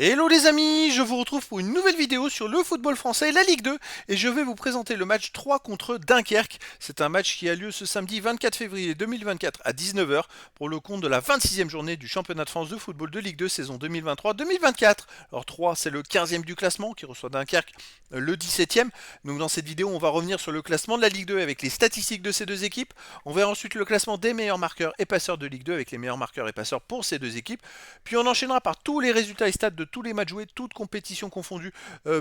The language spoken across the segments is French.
Hello les amis, je vous retrouve pour une nouvelle vidéo sur le football français, la Ligue 2, et je vais vous présenter le match 3 contre Dunkerque. C'est un match qui a lieu ce samedi 24 février 2024 à 19 h pour le compte de la 26e journée du championnat de France de football de Ligue 2 saison 2023-2024. Alors 3, c'est le 15e du classement qui reçoit Dunkerque le 17e. Donc dans cette vidéo, on va revenir sur le classement de la Ligue 2 avec les statistiques de ces deux équipes. On verra ensuite le classement des meilleurs marqueurs et passeurs de Ligue 2 avec les meilleurs marqueurs et passeurs pour ces deux équipes. Puis on enchaînera par tous les résultats et stats de tous les matchs joués, toutes compétitions confondues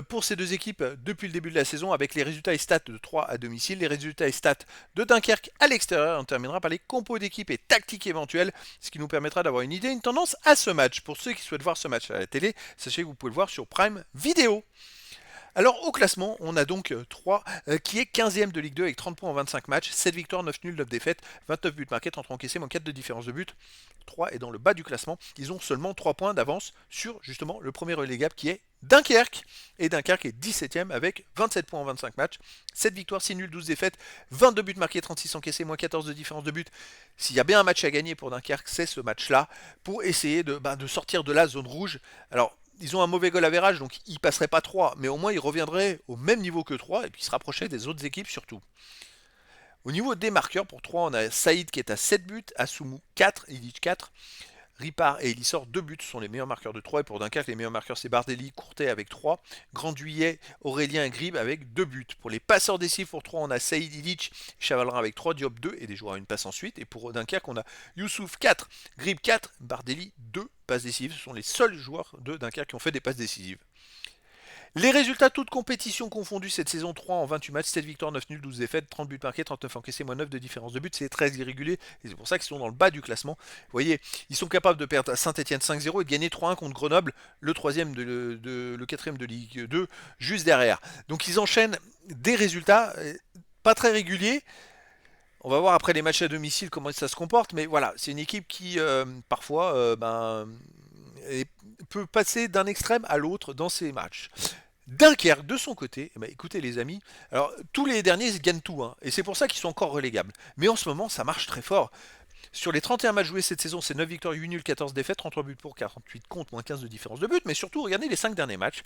pour ces deux équipes depuis le début de la saison, avec les résultats et stats de 3 à domicile, les résultats et stats de Dunkerque à l'extérieur. On terminera par les compos d'équipe et tactiques éventuelles, ce qui nous permettra d'avoir une idée, une tendance à ce match. Pour ceux qui souhaitent voir ce match à la télé, sachez que vous pouvez le voir sur Prime Video. Alors au classement, on a donc 3 qui est 15e de Ligue 2 avec 30 points en 25 matchs, 7 victoires, 9 nuls, 9 défaites, 29 buts marqués, 30 encaissés, moins 4 de différence de but. 3 est dans le bas du classement. Ils ont seulement 3 points d'avance sur justement le premier relégable qui est Dunkerque. Et Dunkerque est 17e avec 27 points en 25 matchs, 7 victoires, 6 nuls, 12 défaites, 22 buts marqués, 36 encaissés, moins 14 de différence de but. S'il y a bien un match à gagner pour Dunkerque, c'est ce match-là pour essayer de sortir de la zone rouge. Alors ils ont un mauvais goal average, donc ils passeraient pas 3, mais au moins ils reviendraient au même niveau que 3 et puis ils se rapprocheraient des autres équipes surtout. Au niveau des marqueurs, pour 3, on a Saïd qui est à 7 buts, Assoumou 4, Ilic 4, Ripard et Elissor 2 buts sont les meilleurs marqueurs de 3. Et pour Dunkerque, les meilleurs marqueurs c'est Bardelli, Courtet avec 3, Granduillet, Aurélien et Grib avec 2 buts. Pour les passeurs décisifs, pour 3, on a Saïd, Ilic, Chavalrin avec 3, Diop 2 et des joueurs à une passe ensuite. Et pour Dunkerque, on a Youssouf 4, Grib 4, Bardelli 2 passes décisives. Ce sont les seuls joueurs de Dunkerque qui ont fait des passes décisives. Les résultats, toutes compétitions confondues cette saison 3 en 28 matchs, 7 victoires, 9 nuls, 12 défaites, 30 buts marqués, 39 encaissés, moins 9 de différence de but, c'est très irrégulier et c'est pour ça qu'ils sont dans le bas du classement. Vous voyez, ils sont capables de perdre à Saint-Etienne 5-0 et de gagner 3-1 contre Grenoble, le 3e le 4e de Ligue 2, juste derrière. Donc ils enchaînent des résultats pas très réguliers. On va voir après les matchs à domicile comment ça se comporte, mais voilà, c'est une équipe qui parfois peut passer d'un extrême à l'autre dans ses matchs. Dunkerque, de son côté, eh ben, écoutez les amis, alors tous les derniers ils gagnent tout, hein, et c'est pour ça qu'ils sont encore relégables. Mais en ce moment, ça marche très fort. Sur les 31 matchs joués cette saison, c'est 9 victoires, 8 nuls, 14 défaites, 33 buts pour, 48 contre, moins 15 de différence de but. Mais surtout, regardez les 5 derniers matchs.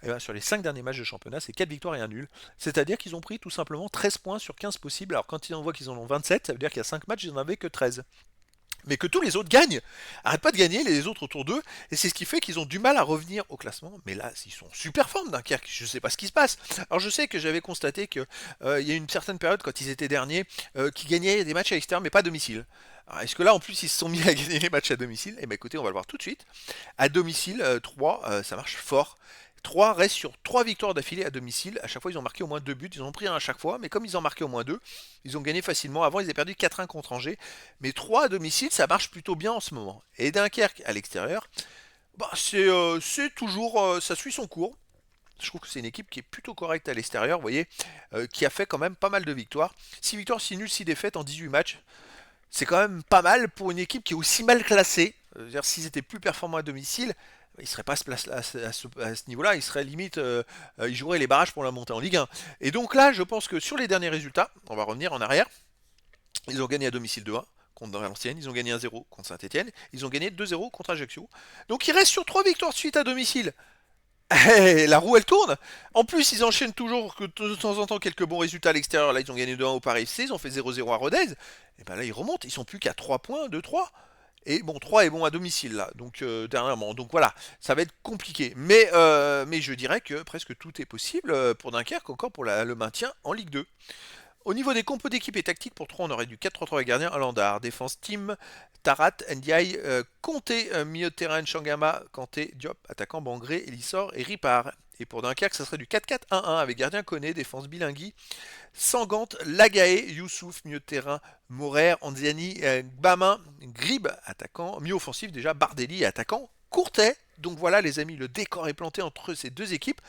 Et ben, sur les 5 derniers matchs de championnat, c'est 4 victoires et 1 nul. C'est-à-dire qu'ils ont pris tout simplement 13 points sur 15 possibles. Alors quand ils en voient qu'ils en ont 27, ça veut dire qu'il y a 5 matchs, ils n'en avaient que 13, mais que tous les autres gagnent. Arrête pas de gagner les autres autour d'eux, et c'est ce qui fait qu'ils ont du mal à revenir au classement. Mais là, ils sont super formes Dunkerque, je sais pas ce qui se passe. Alors je sais que j'avais constaté que il y a une certaine période quand ils étaient derniers, qui gagnaient des matchs à l'extérieur, mais pas à domicile. Alors, est-ce que là en plus ils se sont mis à gagner les matchs à domicile? Eh bien écoutez, on va le voir tout de suite. À domicile, 3, ça marche fort. 3 restent sur 3 victoires d'affilée à domicile. À chaque fois, ils ont marqué au moins 2 buts. Ils en ont pris un à chaque fois, mais comme ils en marquaient au moins 2, ils ont gagné facilement. Avant, ils avaient perdu 4-1 contre Angers. Mais 3 à domicile, ça marche plutôt bien en ce moment. Et Dunkerque à l'extérieur, bah, c'est toujours. Ça suit son cours. Je trouve que c'est une équipe qui est plutôt correcte à l'extérieur, vous voyez, qui a fait quand même pas mal de victoires. 6 victoires, 6 nuls, 6 défaites en 18 matchs. C'est quand même pas mal pour une équipe qui est aussi mal classée. C'est-à-dire, s'ils étaient plus performants à domicile, ils ne seraient pas à ce niveau-là, ils seraient limite, ils joueraient les barrages pour la montée en Ligue 1. Et donc là, je pense que sur les derniers résultats, on va revenir en arrière, ils ont gagné à domicile 2-1 contre Valenciennes, ils ont gagné 1-0 contre Saint-Etienne, ils ont gagné 2-0 contre Ajaccio. Donc ils restent sur 3 victoires de suite à domicile. Eh, la roue elle tourne. En plus, ils enchaînent toujours que de temps en temps quelques bons résultats à l'extérieur. Là, ils ont gagné 2-1 au Paris FC, ils ont fait 0-0 à Rodez. Et ben là, ils remontent. Ils sont plus qu'à 3 points de 3. Et bon, 3 est bon à domicile là, donc dernièrement. Donc voilà, ça va être compliqué. Mais je dirais que presque tout est possible pour Dunkerque, encore pour le maintien en Ligue 2. Au niveau des compos d'équipe et tactique, pour 3, on aurait du 4-3-3 avec gardien Alandar. Défense Team, Tarat, Ndiaye, Conté, milieu de terrain Changama, Kanté, Diop, attaquant Bangré, Elissor et Ripard. Et pour Dunkerque, ça serait du 4-4-1-1 avec gardien Koné, défense Bilingui, Sangante, Lagaé, Youssouf, milieu de terrain, Morer, Anziani, Gbamin, Grib, attaquant, milieu offensif déjà, Bardelli, attaquant, Courtet. Donc voilà les amis, le décor est planté entre ces deux équipes.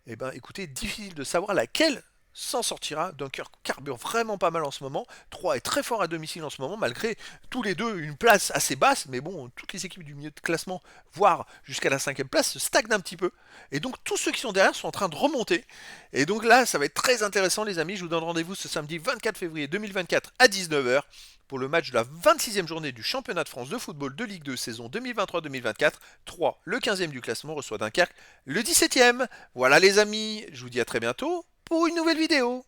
Et ben écoutez, difficile de savoir laquelle s'en sortira. Dunkerque carbure vraiment pas mal en ce moment. 3 est très fort à domicile en ce moment, malgré tous les deux une place assez basse. Mais bon, toutes les équipes du milieu de classement, voire jusqu'à la cinquième place, se stagnent un petit peu. Et donc tous ceux qui sont derrière sont en train de remonter. Et donc là, ça va être très intéressant les amis. Je vous donne rendez-vous ce samedi 24 février 2024 à 19h pour le match de la 26e journée du championnat de France de football de Ligue 2 saison 2023-2024. 3, le 15e du classement, reçoit Dunkerque, le 17e. Voilà les amis, je vous dis à très bientôt pour une nouvelle vidéo.